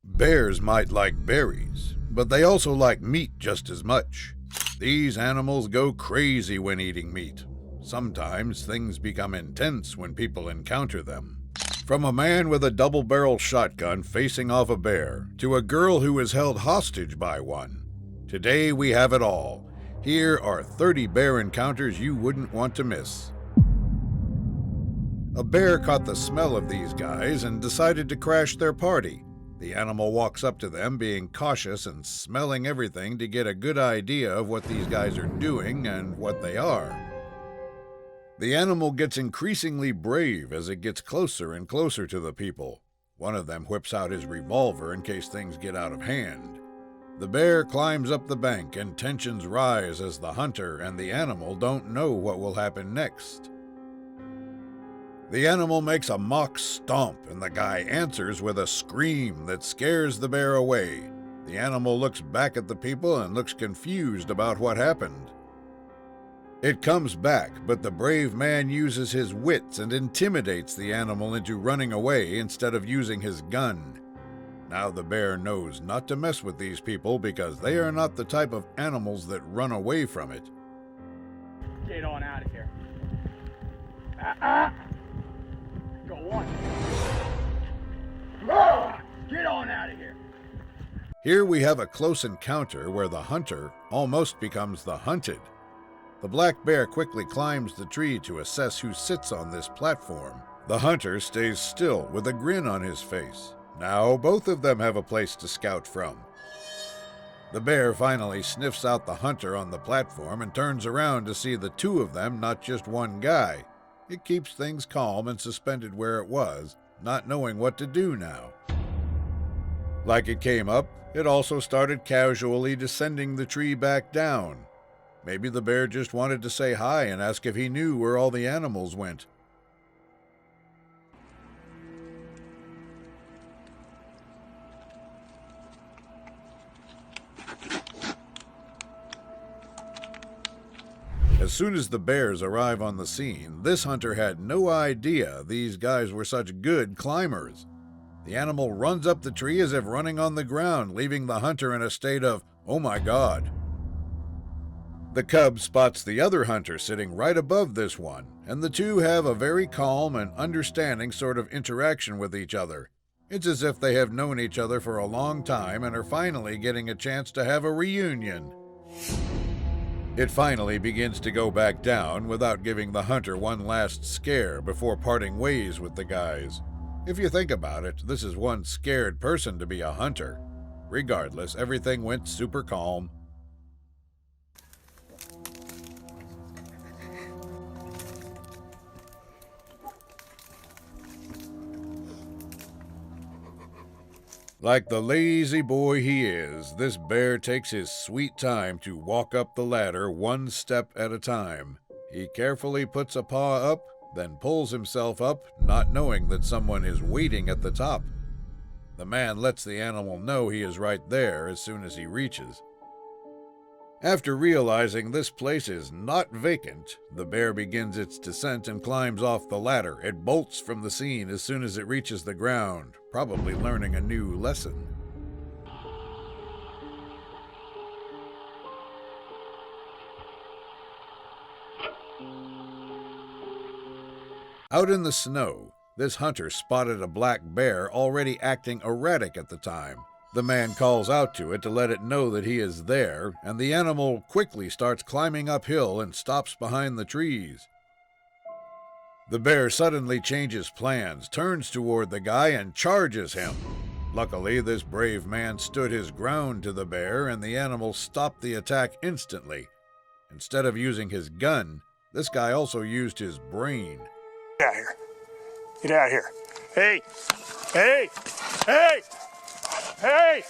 Bears might like berries, but they also like meat just as much. These animals go crazy when eating meat. Sometimes things become intense when people encounter them. From a man with a double-barrel shotgun facing off a bear, to a girl who is held hostage by one. Today we have it all. Here are 30 bear encounters you wouldn't want to miss. A bear caught the smell of these guys and decided to crash their party. The animal walks up to them, being cautious and smelling everything to get a good idea of what these guys are doing and what they are. The animal gets increasingly brave as it gets closer and closer to the people. One of them whips out his revolver in case things get out of hand. The bear climbs up the bank and tensions rise as the hunter and the animal don't know what will happen next. The animal makes a mock stomp and the guy answers with a scream that scares the bear away. The animal looks back at the people and looks confused about what happened. It comes back, but the brave man uses his wits and intimidates the animal into running away instead of using his gun. Now the bear knows not to mess with these people because they are not the type of animals that run away from it. Get on out of here. Go on. Get on out of here. Here we have a close encounter where the hunter almost becomes the hunted. The black bear quickly climbs the tree to assess who sits on this platform. The hunter stays still with a grin on his face. Now both of them have a place to scout from. The bear finally sniffs out the hunter on the platform and turns around to see the two of them, not just one guy. It keeps things calm and suspended where it was, not knowing what to do now. Like it came up, it also started casually descending the tree back down. Maybe the bear just wanted to say hi and ask if he knew where all the animals went. As soon as the bears arrive on the scene, this hunter had no idea these guys were such good climbers. The animal runs up the tree as if running on the ground, leaving the hunter in a state of, "Oh my God." The cub spots the other hunter sitting right above this one, and the two have a very calm and understanding sort of interaction with each other. It's as if they have known each other for a long time and are finally getting a chance to have a reunion. It finally begins to go back down without giving the hunter one last scare before parting ways with the guys. If you think about it, this is one scared person to be a hunter. Regardless, everything went super calm. Like the lazy boy he is, this bear takes his sweet time to walk up the ladder one step at a time. He carefully puts a paw up, then pulls himself up, not knowing that someone is waiting at the top. The man lets the animal know he is right there as soon as he reaches. After realizing this place is not vacant, the bear begins its descent and climbs off the ladder. It bolts from the scene as soon as it reaches the ground, probably learning a new lesson. Out in the snow, this hunter spotted a black bear already acting erratic at the time. The man calls out to it to let it know that he is there, and the animal quickly starts climbing uphill and stops behind the trees. The bear suddenly changes plans, turns toward the guy, and charges him. Luckily, this brave man stood his ground to the bear, and the animal stopped the attack instantly. Instead of using his gun, this guy also used his brain. Get out of here. Get out of here. Hey! Hey! Hey! Hey!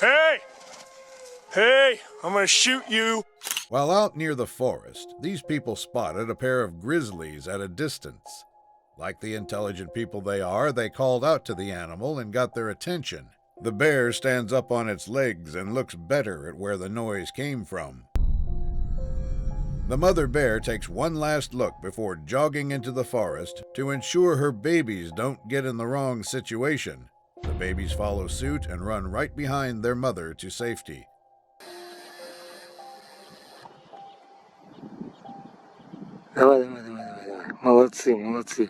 Hey! Hey! I'm gonna shoot you! While out near the forest, these people spotted a pair of grizzlies at a distance. Like the intelligent people they are, they called out to the animal and got their attention. The bear stands up on its legs and looks better at where the noise came from. The mother bear takes one last look before jogging into the forest to ensure her babies don't get in the wrong situation. The babies follow suit and run right behind their mother to safety. Давай, давай, давай, давай, давай. Молодцы, молодцы.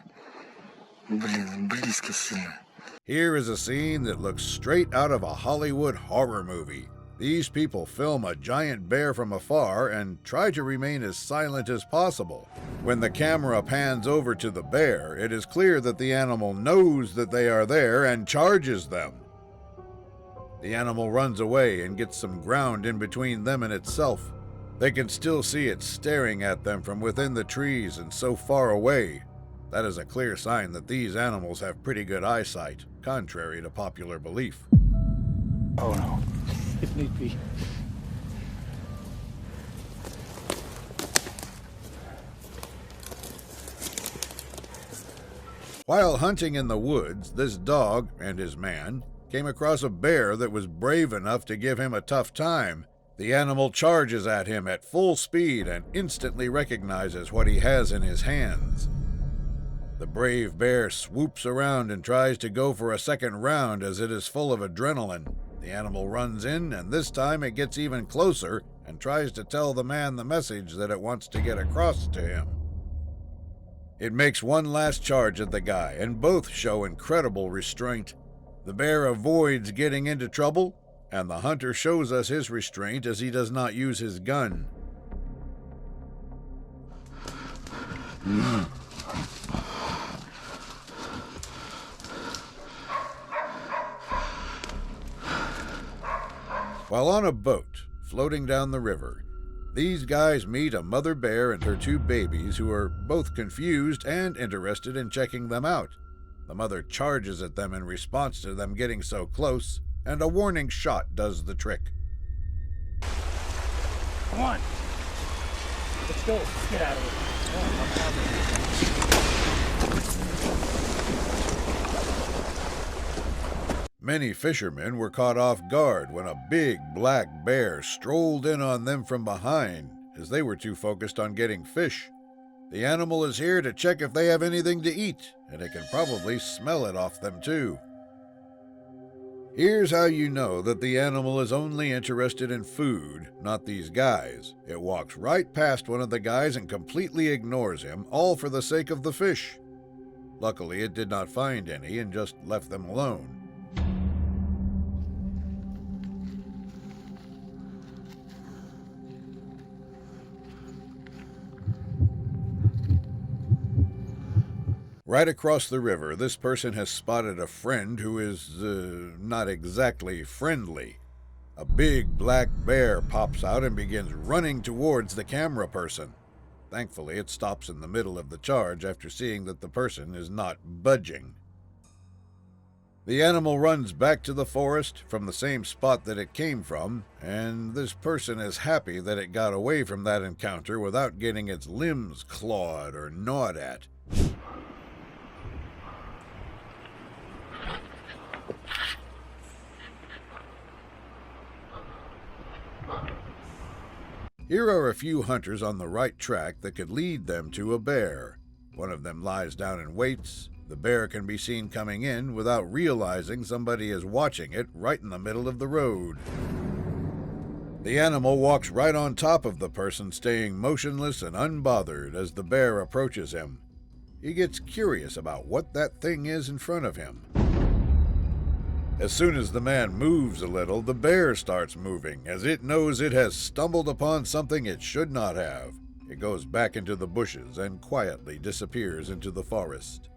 Блин, близко сильно. Here is a scene that looks straight out of a Hollywood horror movie. These people film a giant bear from afar and try to remain as silent as possible. When the camera pans over to the bear, it is clear that the animal knows that they are there and charges them. The animal runs away and gets some ground in between them and itself. They can still see it staring at them from within the trees and so far away. That is a clear sign that these animals have pretty good eyesight, contrary to popular belief. Oh no. If need be. While hunting in the woods, this dog and his man came across a bear that was brave enough to give him a tough time. The animal charges at him at full speed and instantly recognizes what he has in his hands. The brave bear swoops around and tries to go for a second round as it is full of adrenaline. The animal runs in, and this time it gets even closer and tries to tell the man the message that it wants to get across to him. It makes one last charge at the guy, and both show incredible restraint. The bear avoids getting into trouble, and the hunter shows us his restraint as he does not use his gun. While on a boat, floating down the river, these guys meet a mother bear and her two babies who are both confused and interested in checking them out. The mother charges at them in response to them getting so close, and a warning shot does the trick. Come on. Let's go. Get out of here. Many fishermen were caught off guard when a big black bear strolled in on them from behind, as they were too focused on getting fish. The animal is here to check if they have anything to eat, and it can probably smell it off them too. Here's how you know that the animal is only interested in food, not these guys. It walks right past one of the guys and completely ignores him, all for the sake of the fish. Luckily, it did not find any and just left them alone. Right across the river, this person has spotted a friend who is, not exactly friendly. A big black bear pops out and begins running towards the camera person. Thankfully, it stops in the middle of the charge after seeing that the person is not budging. The animal runs back to the forest from the same spot that it came from, and this person is happy that it got away from that encounter without getting its limbs clawed or gnawed at. Here are a few hunters on the right track that could lead them to a bear. One of them lies down and waits. The bear can be seen coming in without realizing somebody is watching it right in the middle of the road. The animal walks right on top of the person, staying motionless and unbothered as the bear approaches him. He gets curious about what that thing is in front of him. As soon as the man moves a little, the bear starts moving, as it knows it has stumbled upon something it should not have. It goes back into the bushes and quietly disappears into the forest.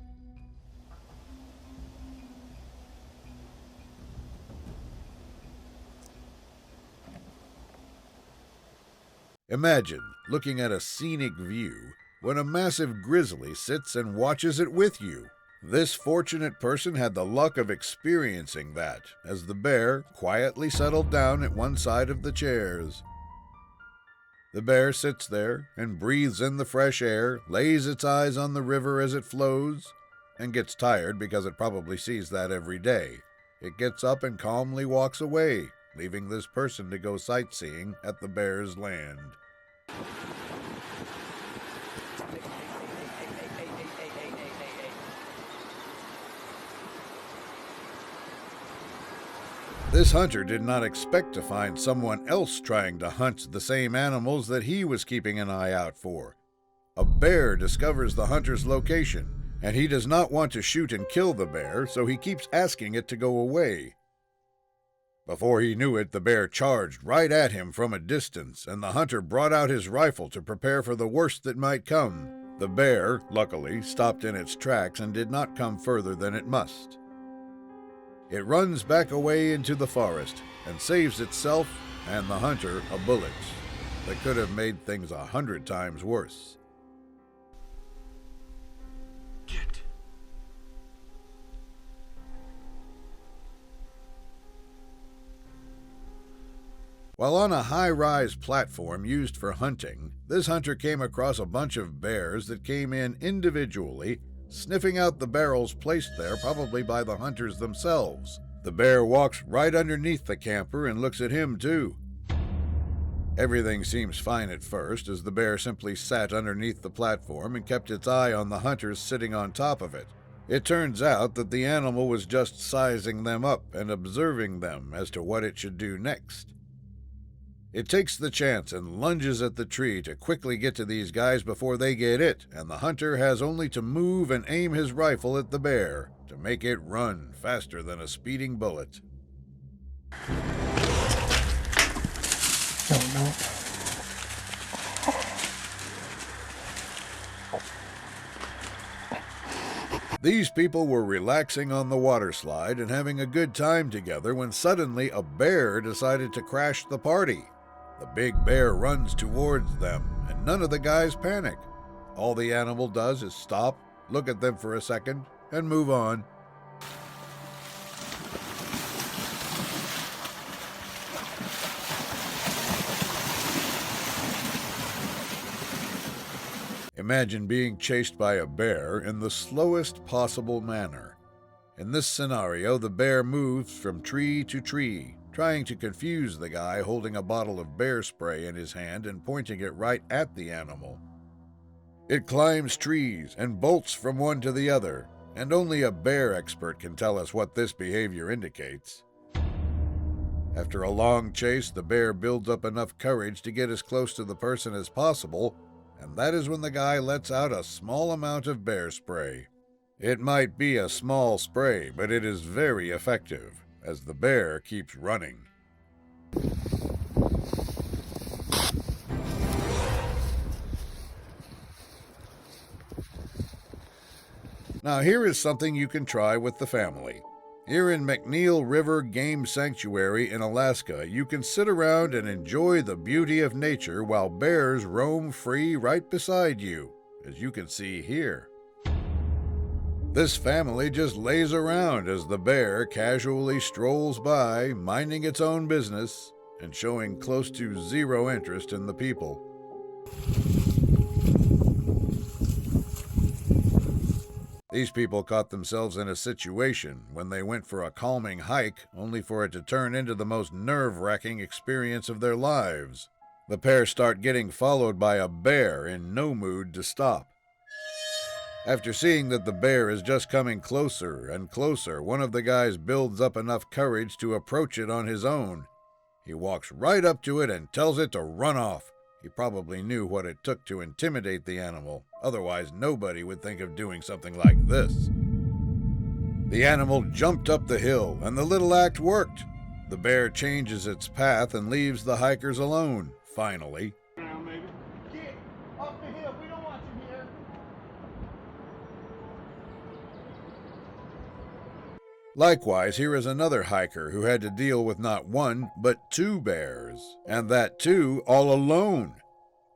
Imagine looking at a scenic view when a massive grizzly sits and watches it with you. This fortunate person had the luck of experiencing that, as the bear quietly settled down at one side of the chairs. The bear sits there and breathes in the fresh air, lays its eyes on the river as it flows, and gets tired because it probably sees that every day. It gets up and calmly walks away, leaving this person to go sightseeing at the bear's land. This hunter did not expect to find someone else trying to hunt the same animals that he was keeping an eye out for. A bear discovers the hunter's location, and he does not want to shoot and kill the bear, so he keeps asking it to go away. Before he knew it, the bear charged right at him from a distance, and the hunter brought out his rifle to prepare for the worst that might come. The bear, luckily, stopped in its tracks and did not come further than it must. It runs back away into the forest and saves itself and the hunter a bullet that could have made things 100 times worse. Get. While on a high-rise platform used for hunting, this hunter came across a bunch of bears that came in individually, sniffing out the barrels placed there probably by the hunters themselves. The bear walks right underneath the camper and looks at him too. Everything seems fine at first, as the bear simply sat underneath the platform and kept its eye on the hunters sitting on top of it. It turns out that the animal was just sizing them up and observing them as to what it should do next. It takes the chance and lunges at the tree to quickly get to these guys before they get it, and the hunter has only to move and aim his rifle at the bear to make it run faster than a speeding bullet. Oh, no. These people were relaxing on the water slide and having a good time together when suddenly a bear decided to crash the party. The big bear runs towards them, and none of the guys panic. All the animal does is stop, look at them for a second, and move on. Imagine being chased by a bear in the slowest possible manner. In this scenario, the bear moves from tree to tree, trying to confuse the guy holding a bottle of bear spray in his hand and pointing it right at the animal. It climbs trees and bolts from one to the other, and only a bear expert can tell us what this behavior indicates. After a long chase, the bear builds up enough courage to get as close to the person as possible, and that is when the guy lets out a small amount of bear spray. It might be a small spray, but it is very effective, as the bear keeps running. Now here is something you can try with the family. Here in McNeil River Game Sanctuary in Alaska, you can sit around and enjoy the beauty of nature while bears roam free right beside you, as you can see here. This family just lays around as the bear casually strolls by, minding its own business and showing close to zero interest in the people. These people caught themselves in a situation when they went for a calming hike, only for it to turn into the most nerve-wracking experience of their lives. The pair start getting followed by a bear in no mood to stop. After seeing that the bear is just coming closer and closer, one of the guys builds up enough courage to approach it on his own. He walks right up to it and tells it to run off. He probably knew what it took to intimidate the animal. Otherwise, nobody would think of doing something like this. The animal jumped up the hill, and the little act worked. The bear changes its path and leaves the hikers alone, finally. Get off the hill. We don't want you here. Likewise, here is another hiker who had to deal with not one, but 2 bears, and that too all alone.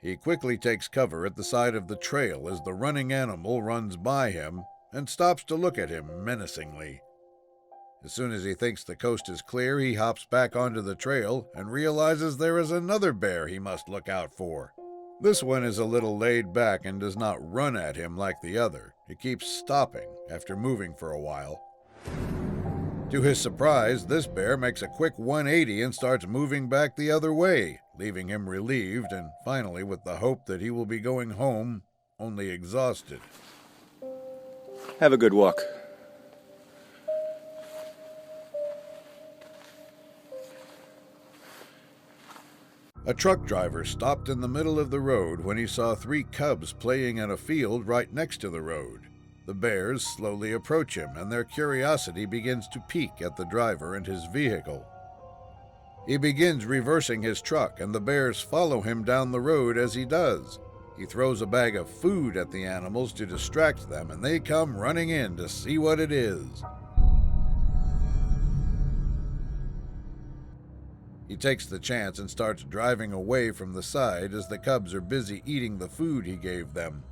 He quickly takes cover at the side of the trail as the running animal runs by him and stops to look at him menacingly. As soon as he thinks the coast is clear, he hops back onto the trail and realizes there is another bear he must look out for. This one is a little laid back and does not run at him like the other. It keeps stopping after moving for a while. To his surprise, this bear makes a quick 180 and starts moving back the other way, leaving him relieved and finally with the hope that he will be going home, only exhausted. Have a good walk. A truck driver stopped in the middle of the road when he saw 3 cubs playing in a field right next to the road. The bears slowly approach him, and their curiosity begins to peak at the driver and his vehicle. He begins reversing his truck, and the bears follow him down the road as he does. He throws a bag of food at the animals to distract them, and they come running in to see what it is. He takes the chance and starts driving away from the side as the cubs are busy eating the food he gave them.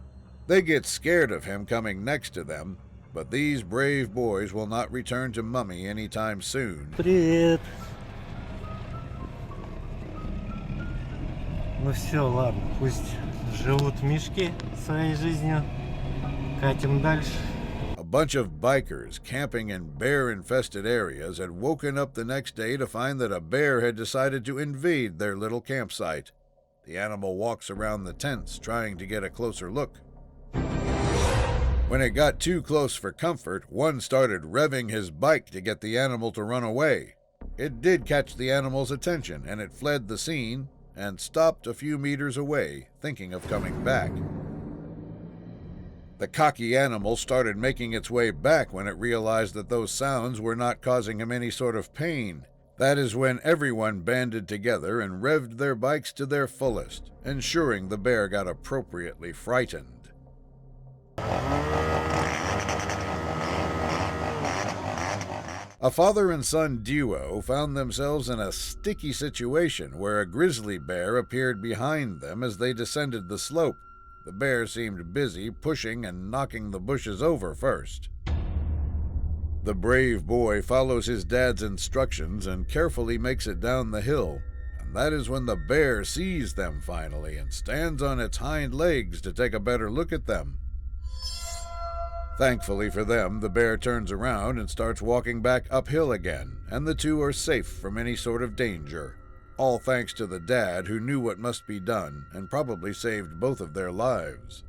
They get scared of him coming next to them, but these brave boys will not return to Mummy anytime soon. Привет. Ну все, ладно, пусть живут мишки своей жизнью. Катим дальше. A bunch of bikers camping in bear-infested areas had woken up the next day to find that a bear had decided to invade their little campsite. The animal walks around the tents trying to get a closer look. When it got too close for comfort, one started revving his bike to get the animal to run away. It did catch the animal's attention, and it fled the scene and stopped a few meters away, thinking of coming back. The cocky animal started making its way back when it realized that those sounds were not causing him any sort of pain. That is when everyone banded together and revved their bikes to their fullest, ensuring the bear got appropriately frightened. A father and son duo found themselves in a sticky situation where a grizzly bear appeared behind them as they descended the slope. The bear seemed busy pushing and knocking the bushes over first. The brave boy follows his dad's instructions and carefully makes it down the hill, and that is when the bear sees them finally and stands on its hind legs to take a better look at them. Thankfully for them, the bear turns around and starts walking back uphill again, and the two are safe from any sort of danger. All thanks to the dad who knew what must be done and probably saved both of their lives.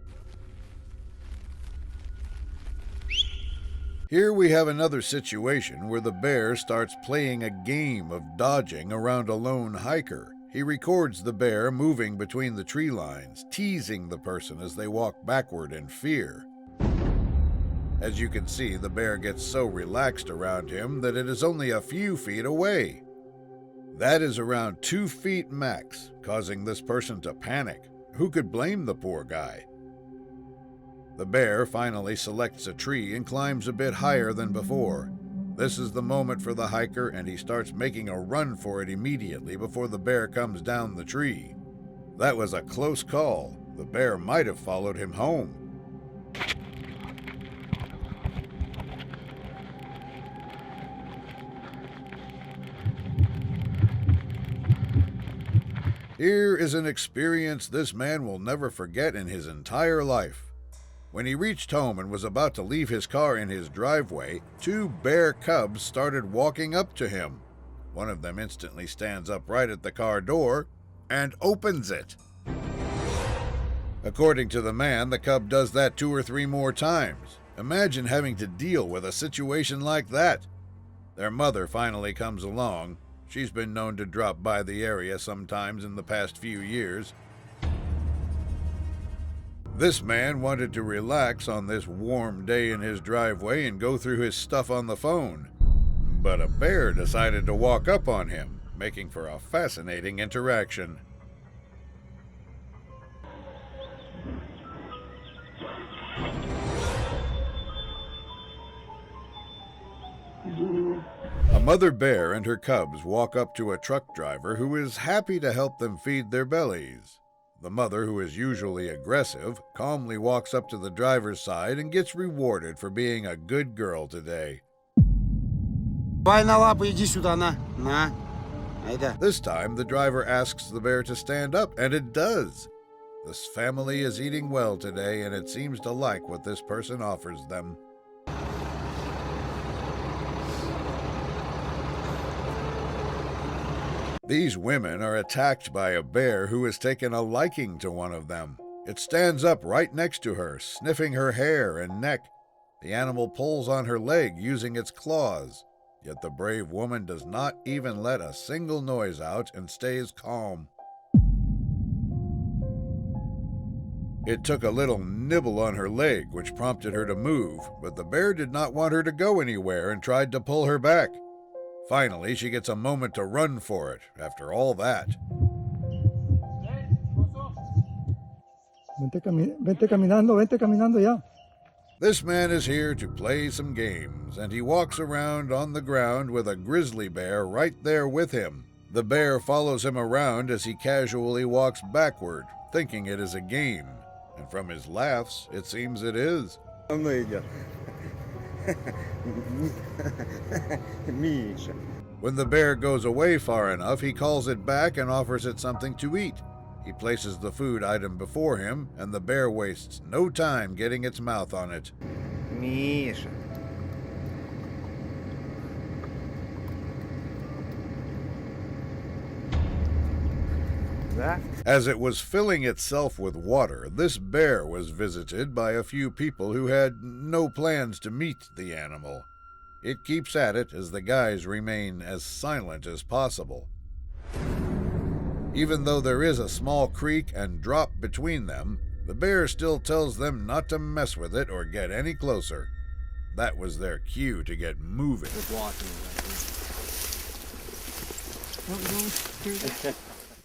Here we have another situation where the bear starts playing a game of dodging around a lone hiker. He records the bear moving between the tree lines, teasing the person as they walk backward in fear. As you can see, the bear gets so relaxed around him that it is only a few feet away. That is around 2 feet max, causing this person to panic. Who could blame the poor guy? The bear finally selects a tree and climbs a bit higher than before. This is the moment for the hiker, and he starts making a run for it immediately before the bear comes down the tree. That was a close call. The bear might have followed him home. Here is an experience this man will never forget in his entire life. When he reached home and was about to leave his car in his driveway, 2 bear cubs started walking up to him. One of them instantly stands up right at the car door and opens it. According to the man, the cub does that 2 or 3 more times. Imagine having to deal with a situation like that. Their mother finally comes along. She's been known to drop by the area sometimes in the past few years. This man wanted to relax on this warm day in his driveway and go through his stuff on the phone. But a bear decided to walk up on him, making for a fascinating interaction. A mother bear and her cubs walk up to a truck driver who is happy to help them feed their bellies. The mother, who is usually aggressive, calmly walks up to the driver's side and gets rewarded for being a good girl today. Давай на лапы, иди сюда, на. Айда. This time, the driver asks the bear to stand up, and it does. This family is eating well today, and it seems to like what this person offers them. These women are attacked by a bear who has taken a liking to one of them. It stands up right next to her, sniffing her hair and neck. The animal pulls on her leg using its claws, yet the brave woman does not even let a single noise out and stays calm. It took a little nibble on her leg, which prompted her to move, but the bear did not want her to go anywhere and tried to pull her back. Finally, she gets a moment to run for it after all that. Vente caminando ya. This man is here to play some games, and he walks around on the ground with a grizzly bear right there with him. The bear follows him around as he casually walks backward, thinking it is a game. And from his laughs, it seems it is. When the bear goes away far enough, he calls it back and offers it something to eat. He places the food item before him, and the bear wastes no time getting its mouth on it. Миша. Да? As it was filling itself with water, this bear was visited by a few people who had no plans to meet the animal. It keeps at it as the guys remain as silent as possible. Even though there is a small creek and drop between them, the bear still tells them not to mess with it or get any closer. That was their cue to get moving. Walking.